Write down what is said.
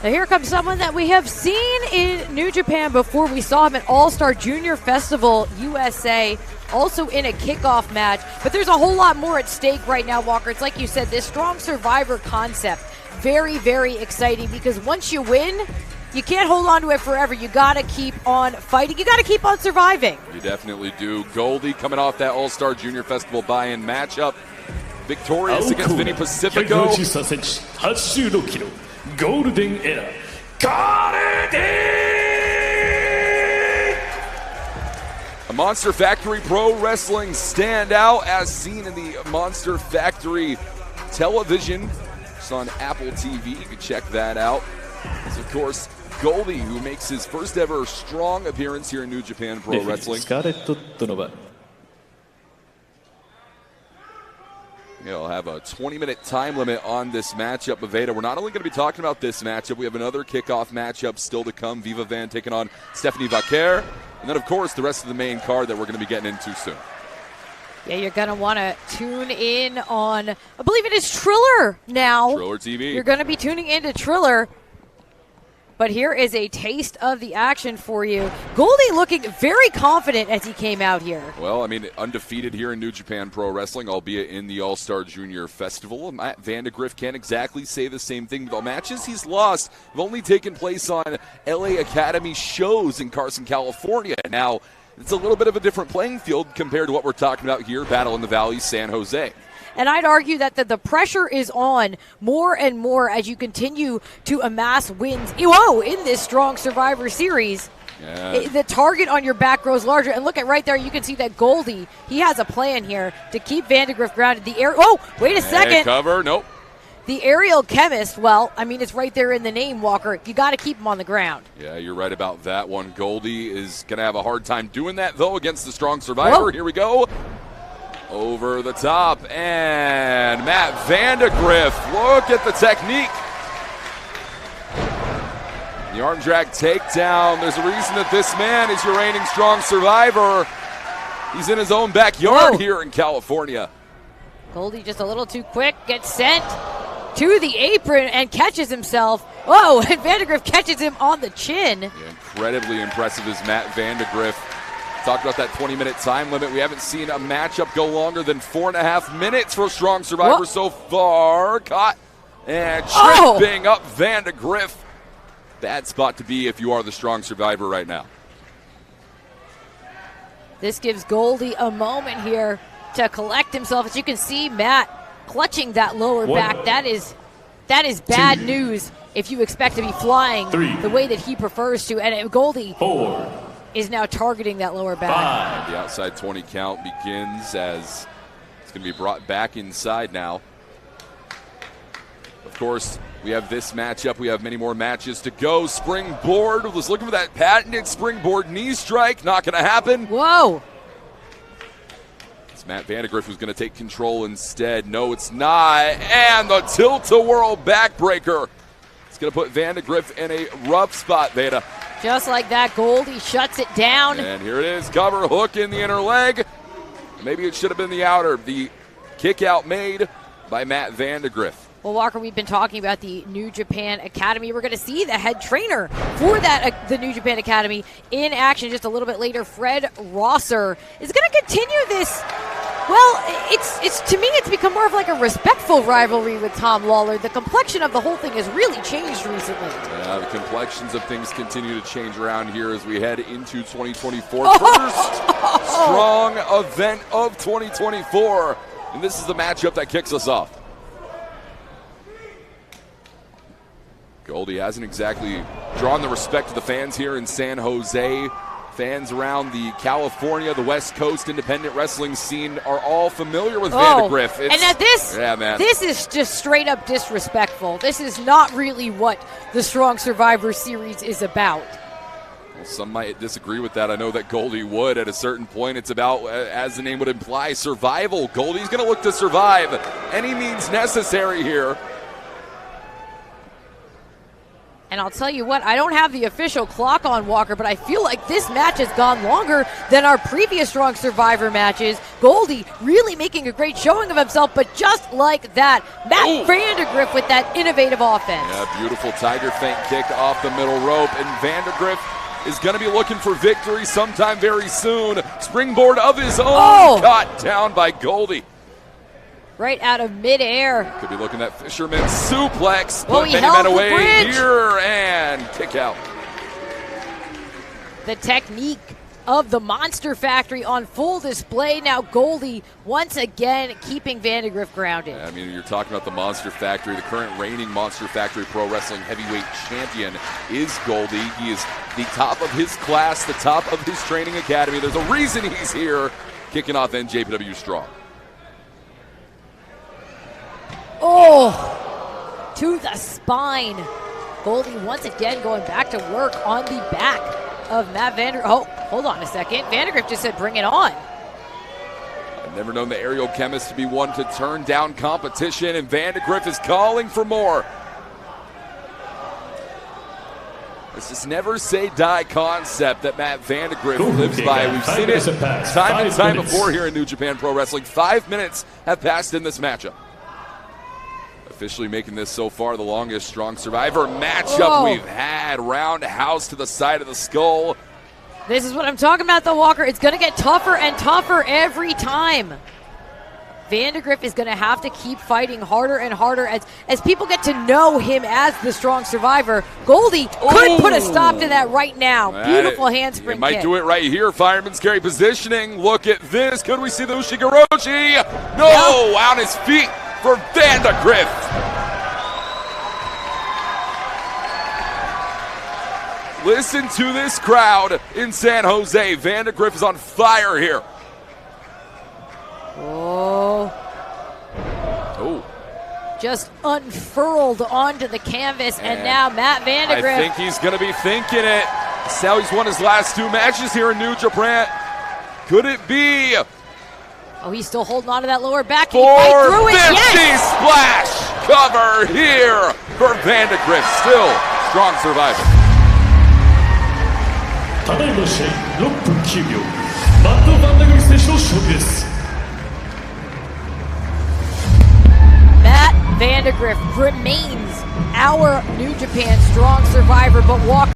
Now here comes someone that we have seen in New Japan before. We saw him at All-Star Junior Festival USA, also in a kickoff match. But there's a whole lot more at stake right now, Walker. It's like you said, this strong survivor concept. Very, very exciting because once you win, you can't hold on to it forever. You got to keep on fighting. You got to keep on surviving. You definitely do. Goldy coming off that All-Star Junior Festival buy-in matchup. Victorious against Vinny Pacifico. Golden era. Goldy! A Monster Factory Pro Wrestling standout as seen in the Monster Factory television. It's on Apple TV. You can check that out. It's, of course, Goldy, who makes his first ever strong appearance here in New Japan Pro Wrestling. We'll have a 20-minute time limit on this matchup, Aveda. We're not only going to be talking about this matchup, we have another kickoff matchup still to come. Viva Van taking on Stephanie Vaquer. And then, of course, the rest of the main card that we're going to be getting into soon. Yeah, you're going to want to tune in on, I believe it is Triller now. Triller TV. You're going to be tuning into Triller. But here is a taste of the action for you. Goldy looking very confident as he came out here. Well, I mean, undefeated here in New Japan Pro Wrestling, albeit in the All-Star Junior Festival. Matt Vadagriff can't exactly say the same thing. The matches he's lost have only taken place on LA Academy shows in Carson, California. Now, it's a little bit of a different playing field compared to what we're talking about here, Battle in the Valley, San Jose. And I'd argue that the pressure is on more and more as you continue to amass wins. In this strong Survivor Series. Yeah. The target on your back grows larger. And look at right there, you can see that Goldy, he has a plan here to keep Vadagriff grounded. Wait a second. Cover, nope. The aerial chemist, well, I mean, it's right there in the name, Walker. You got to keep him on the ground. Yeah, you're right about that one. Goldy is going to have a hard time doing that, though, against the strong Survivor. Whoa. Here we go. Over the top, and Matt Vadagriff, look at the technique. The arm drag takedown. There's a reason that this man is your reigning strong survivor. He's in his own backyard here in California. Goldy just a little too quick, gets sent to the apron and catches himself. And Vadagriff catches him on the chin. Yeah, incredibly impressive is Matt Vadagriff. Talked about that 20-minute time limit. We haven't seen a matchup go longer than 4.5 minutes for a strong survivor so far. Caught and tripping up Vadagriff. Bad spot to be if you are the strong survivor right now. This gives Goldy a moment here to collect himself. As you can see, Matt clutching that lower back. That is bad news if you expect to be flying the way that he prefers to. And Goldy is now targeting that lower back. The outside 20 count begins as it's going to be brought back inside now. Of course, we have this matchup. We have many more matches to go. Springboard was looking for that patented springboard knee strike. Not going to happen. Whoa. It's Matt Vadagriff who's going to take control instead. No, it's not. And the tilt-a-whirl backbreaker. It's going to put Vadagriff in a rough spot, Veda. Just like that, Goldy shuts it down. And here it is, cover hook in the inner leg. Maybe it should have been the outer. The kick out made by Matt Vadagriff. Well, Walker, we've been talking about the New Japan Academy. We're going to see the head trainer for the New Japan Academy in action just a little bit later. Fred Rosser is going to continue this. Well, it's to me, it's become more of like a respectful rivalry with Tom Lawler. The complexion of the whole thing has really changed recently. Yeah, the complexions of things continue to change around here as we head into 2024. First strong event of 2024. And this is the matchup that kicks us off. Goldy hasn't exactly drawn the respect of the fans here in San Jose. Fans around the California, the West Coast independent wrestling scene are all familiar with Vadagriff. And now this is just straight up disrespectful. This is not really what the Strong Survivor Series is about. Well, some might disagree with that. I know that Goldy would at a certain point. It's about, as the name would imply, survival. Goldy's going to look to survive any means necessary here. And I'll tell you what, I don't have the official clock on, Walker, but I feel like this match has gone longer than our previous Strong Survivor matches. Goldy really making a great showing of himself, but just like that, Matt Vandagriff with that innovative offense. Yeah, beautiful Tiger feint kick off the middle rope, and Vandagriff is going to be looking for victory sometime very soon. Springboard of his own, caught down by Goldy. Right out of midair. Could be looking at Fisherman suplex. Well, he many held men the away bridge. here and kick out. The technique of the Monster Factory on full display. Now Goldy once again keeping Vandagriff grounded. I mean, you're talking about the Monster Factory. The current reigning Monster Factory Pro Wrestling Heavyweight Champion is Goldy. He is the top of his class, the top of his training academy. There's a reason he's here, kicking off NJPW Strong. Oh, to the spine. Goldy once again going back to work on the back of Matt Vandagriff. Oh, hold on a second. Vandagriff just said bring it on. I've never known the aerial chemist to be one to turn down competition, and Vandagriff is calling for more. It's this never say die concept that Matt Vandagriff lives by. We've seen it time and time before here in New Japan Pro Wrestling. 5 minutes have passed in this matchup. Officially making this so far the longest Strong Survivor matchup we've had. Roundhouse to the side of the skull. This is what I'm talking about, though, Walker. It's going to get tougher and tougher every time. Vandagriff is going to have to keep fighting harder and harder as people get to know him as the Strong Survivor. Goldy could put a stop to that right now. Beautiful handspring might kick. do it right here. Fireman's carry positioning. Look at this. Could we see the Ushigoroshi? No, on his feet for Vandagriff. Listen to this crowd in San Jose. Vandagriff is on fire here. Oh. Just unfurled onto the canvas, and now Matt Vandagriff. I think he's going to be thinking it. That's how he's won his last 2 matches here in New Japan. Could it be? Oh, he's still holding on to that lower back. 450 splash cover here for Vandagriff. Still Strong Survivor. ただいま試合6分9秒マット・バンダグリス選手の勝利です。 Matt Vandagriff remains our New Japan Strong Survivor, but Walker